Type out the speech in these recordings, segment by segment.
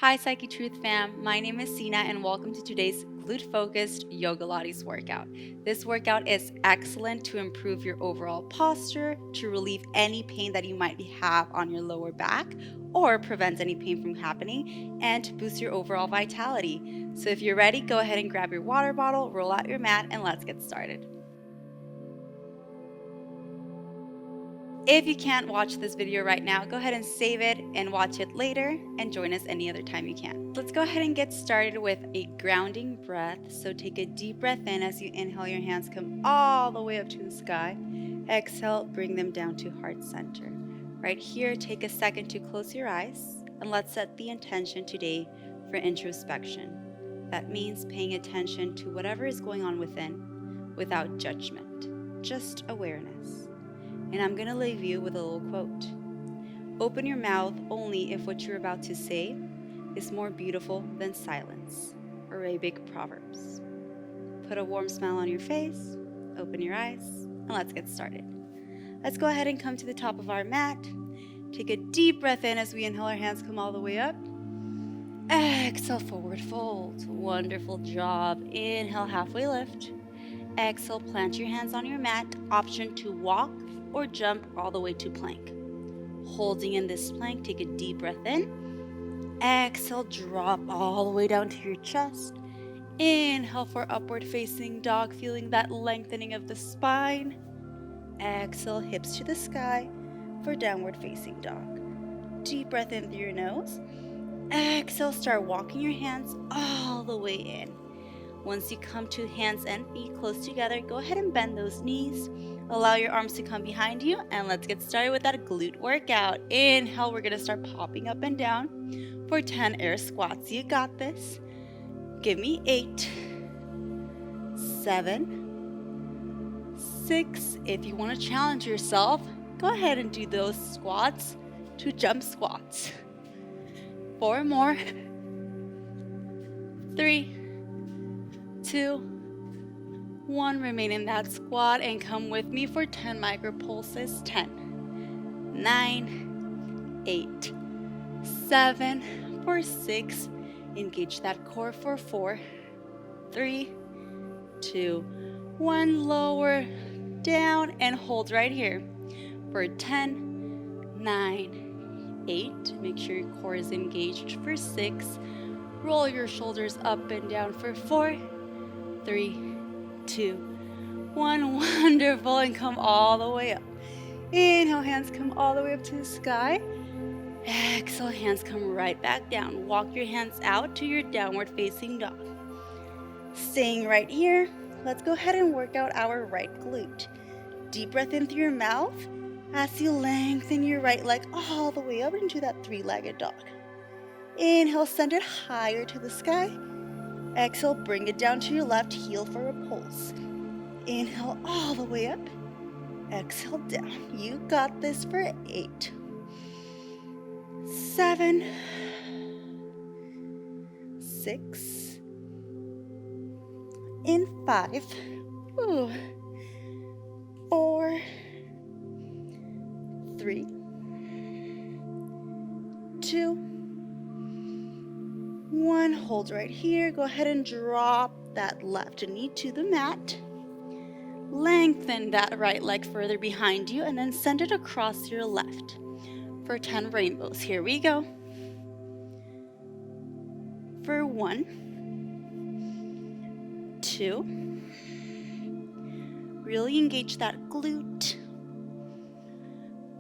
Hi Psyche Truth fam, my name is Sinah and welcome to today's glute-focused Yogalates workout. This workout is excellent to improve your overall posture, to relieve any pain that you might have on your lower back, or prevent any pain from happening, and to boost your overall vitality. So if you're ready, go ahead and grab your water bottle, roll out your mat, and let's get started. If you can't watch this video right now, go ahead and save it and watch it later and join us any other time you can. Let's go ahead and get started with a grounding breath. So take a deep breath in. As you inhale, your hands come all the way up to the sky. Exhale, bring them down to heart center. Right here, take a second to close your eyes and let's set the intention today for introspection. That means paying attention to whatever is going on within without judgment, just awareness. And I'm going to leave you with a little quote. Open your mouth only if what you're about to say is more beautiful than silence. Arabic Proverbs. Put a warm smile on your face, open your eyes, and let's get started. Let's go ahead and come to the top of our mat. Take a deep breath in as we inhale, our hands come all the way up. Exhale, forward fold. Wonderful job. Inhale, halfway lift. Exhale, plant your hands on your mat. Option to walk or jump all the way to plank. Holding in this plank, take a deep breath in. Exhale, drop all the way down to your chest. Inhale for upward facing dog, feeling that lengthening of the spine. Exhale, hips to the sky for downward facing dog. Deep breath in through your nose. Exhale, start walking your hands all the way in. Once you come to hands and feet close together, go ahead and bend those knees. Allow your arms to come behind you, and let's get started with that glute workout. Inhale, we're going to start popping up and down for 10 air squats. You got this. Give me 8, 7, 6. If you want to challenge yourself, go ahead and do those squats to jump squats. 4 more. 3, 2, 1, remain in that squat and come with me for 10 micro pulses. 10, 9, 8, 7, for 6, engage that core for 4, 3, 2, 1, lower down and hold right here for 10, 9, 8, make sure your core is engaged for 6, roll your shoulders up and down for 4, 3, 2, 1, wonderful, and come all the way up. Inhale, hands come all the way up to the sky. Exhale, hands come right back down. Walk your hands out to your downward facing dog. Staying right here, let's go ahead and work out our right glute. Deep breath in through your mouth as you lengthen your right leg all the way up into that three-legged dog. Inhale, send it higher to the sky. Exhale, bring it down to your left heel for a pulse. Inhale all the way up. Exhale down. You got this for 8, 7, 6, and 5, 4, 3, 2, 1, hold right here. Go ahead and drop that left knee to the mat. Lengthen that right leg further behind you and then send it across your left for 10 rainbows. Here we go. For 1, 2, really engage that glute.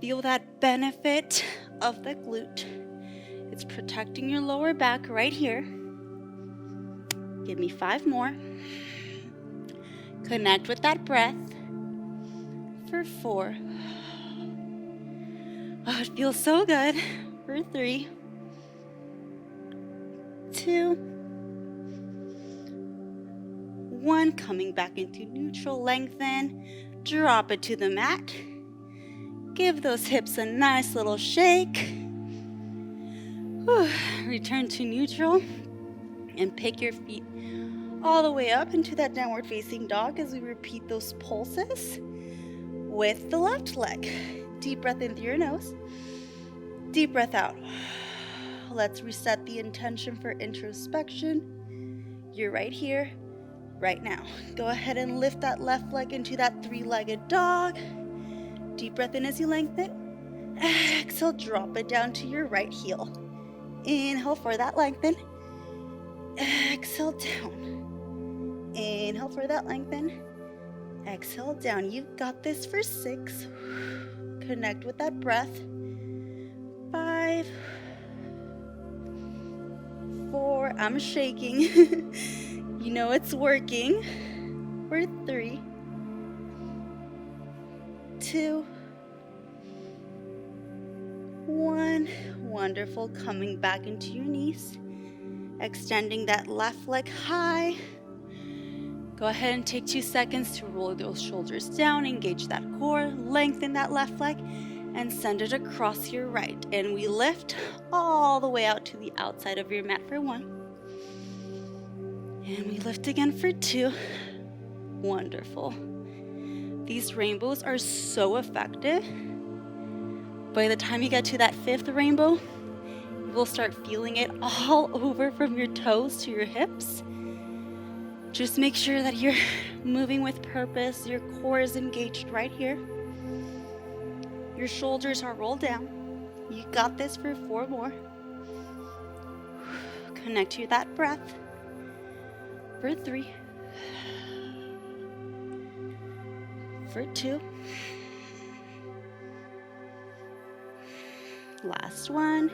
Feel that benefit of the glute. It's protecting your lower back right here. Give me 5 more. Connect with that breath for 4. Oh, it feels so good. For 3, 2, 1. Coming back into neutral, lengthen. Drop it to the mat. Give those hips a nice little shake. Return to neutral and pick your feet all the way up into that downward facing dog as we repeat those pulses with the left leg. Deep breath in through your nose. Deep breath out. Let's reset the intention for introspection. You're right here, right now. Go ahead and lift that left leg into that three-legged dog. Deep breath in as you lengthen. Exhale, drop it down to your right heel. Inhale for that lengthen. Exhale down. Inhale for that lengthen. Exhale down. You've got this for 6. Connect with that breath. 5, 4, I'm shaking. You know it's working. For 3, 2, 1. Wonderful. Coming back into your knees. Extending that left leg high. Go ahead and take 2 seconds to roll those shoulders down, engage that core, lengthen that left leg, and send it across your right. And we lift all the way out to the outside of your mat for 1. And we lift again for 2. Wonderful. These rainbows are so effective. By the time you get to that 5th rainbow, you will start feeling it all over from your toes to your hips. Just make sure that you're moving with purpose. Your core is engaged right here. Your shoulders are rolled down. You got this for 4 more. Connect to that breath. For 3. For 2. Last one.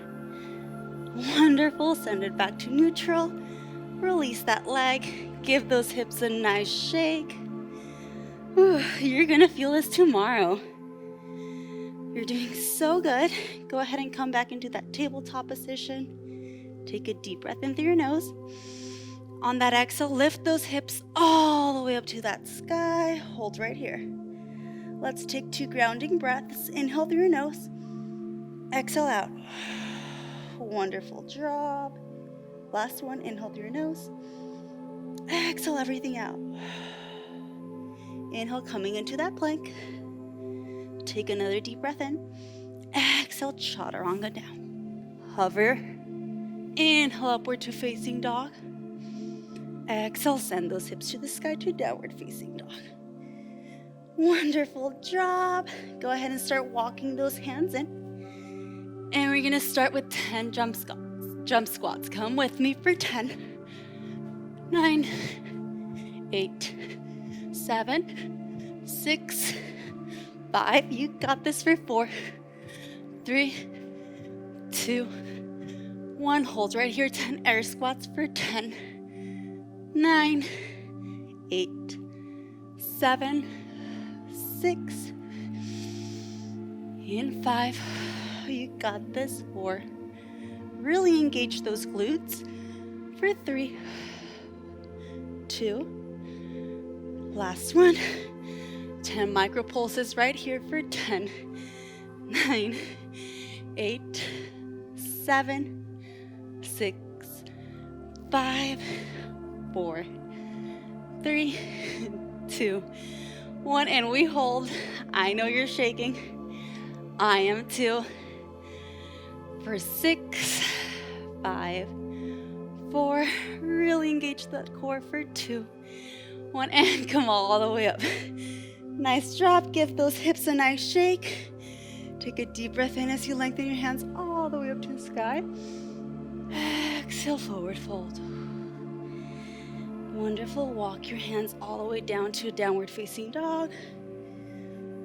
Wonderful. Send it back to neutral. Release that leg. Give those hips a nice shake. You're gonna feel this tomorrow. You're doing so good. Go ahead and come back into that tabletop position. Take a deep breath in through your nose. On that exhale, lift those hips all the way up to that sky. Hold right here. Let's take 2 grounding breaths. Inhale through your nose. Exhale out. Wonderful. Drop. Last one. Inhale through your nose. Exhale everything out. Inhale, coming into that plank. Take another deep breath in. Exhale, chaturanga down. Hover. Inhale, upward to facing dog. Exhale, send those hips to the sky to downward facing dog. Wonderful. Drop. Go ahead and start walking those hands in. And we're gonna start with 10 jump squats. Come with me for 10. 9, 8, 7, 6, 5. You got this for 4, 3, 2, 1. Hold right here. 10 air squats for 10, 9, 8, 7, 6, and 5. You got this. 4. Really engage those glutes. For 3, 2. Last one. 10 micro pulses right here for 10, 9, 8, 7, 6, 5, 4, 3, 2, 1. And we hold. I know you're shaking. I am too. For 6, 5, 4. Really engage that core for 2, 1. And come all the way up. Nice drop. Give those hips a nice shake. Take a deep breath in as you lengthen your hands all the way up to the sky. Exhale, forward fold. Wonderful. Walk your hands all the way down to downward facing dog.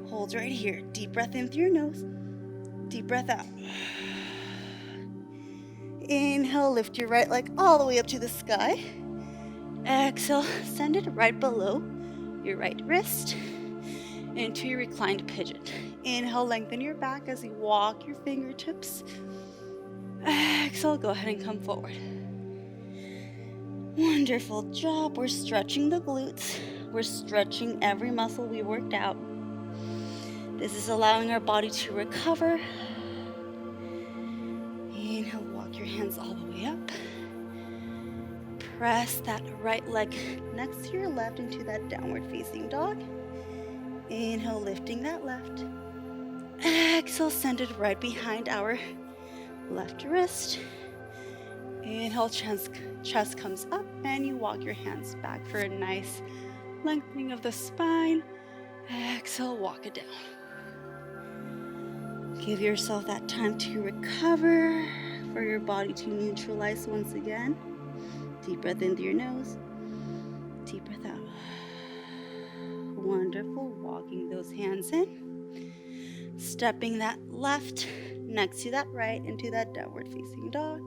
Hold right here. Deep breath in through your nose. Deep breath out. Inhale, lift your right leg all the way up to the sky. Exhale, send it right below your right wrist into your reclined pigeon. Inhale, lengthen your back as you walk your fingertips. Exhale, go ahead and come forward. Wonderful job. We're stretching the glutes. We're stretching every muscle we worked out. This is allowing our body to recover. Inhale, walk your hands all the way up. Press that right leg next to your left into that downward facing dog. Inhale, lifting that left. Exhale, send it right behind our left wrist. Inhale, chest comes up, and you walk your hands back for a nice lengthening of the spine. Exhale, walk it down. Give yourself that time to recover, for your body to neutralize once again. Deep breath in through your nose. Deep breath out. Wonderful. Walking those hands in. Stepping that left next to that right into that downward facing dog.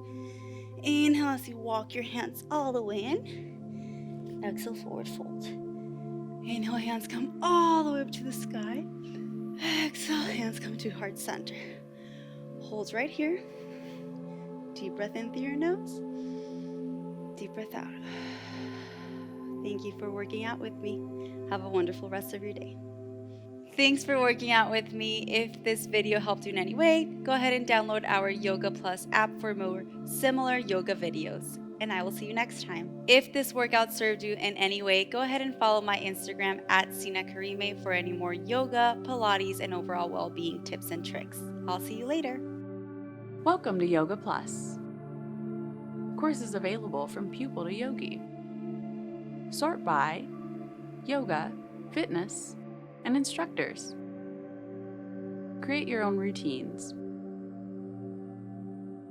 Inhale as you walk your hands all the way in. Exhale, forward fold. Inhale, hands come all the way up to the sky. Exhale, hands come to heart center. Hold right here. Deep breath in through your nose. Deep breath out. Thank you for working out with me. Have a wonderful rest of your day. Thanks for working out with me. If this video helped you in any way, go ahead and download our Yoga Plus app for more similar yoga videos. And I will see you next time. If this workout served you in any way, go ahead and follow my Instagram at Sinah for any more yoga, Pilates, and overall well-being tips and tricks. I'll see you later. Welcome to Yoga Plus. Courses available from pupil to yogi. Sort by yoga, fitness, and instructors. Create your own routines.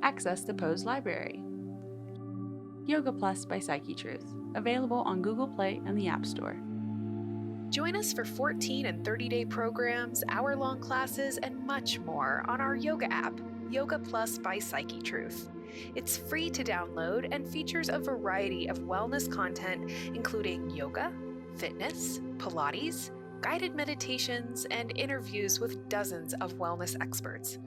Access the Pose Library. Yoga Plus by Psyche Truth, available on Google Play and the App Store. Join us for 14 and 30-day programs, hour-long classes, and much more on our yoga app, Yoga Plus by Psyche Truth. It's free to download and features a variety of wellness content, including yoga, fitness, Pilates, guided meditations, and interviews with dozens of wellness experts.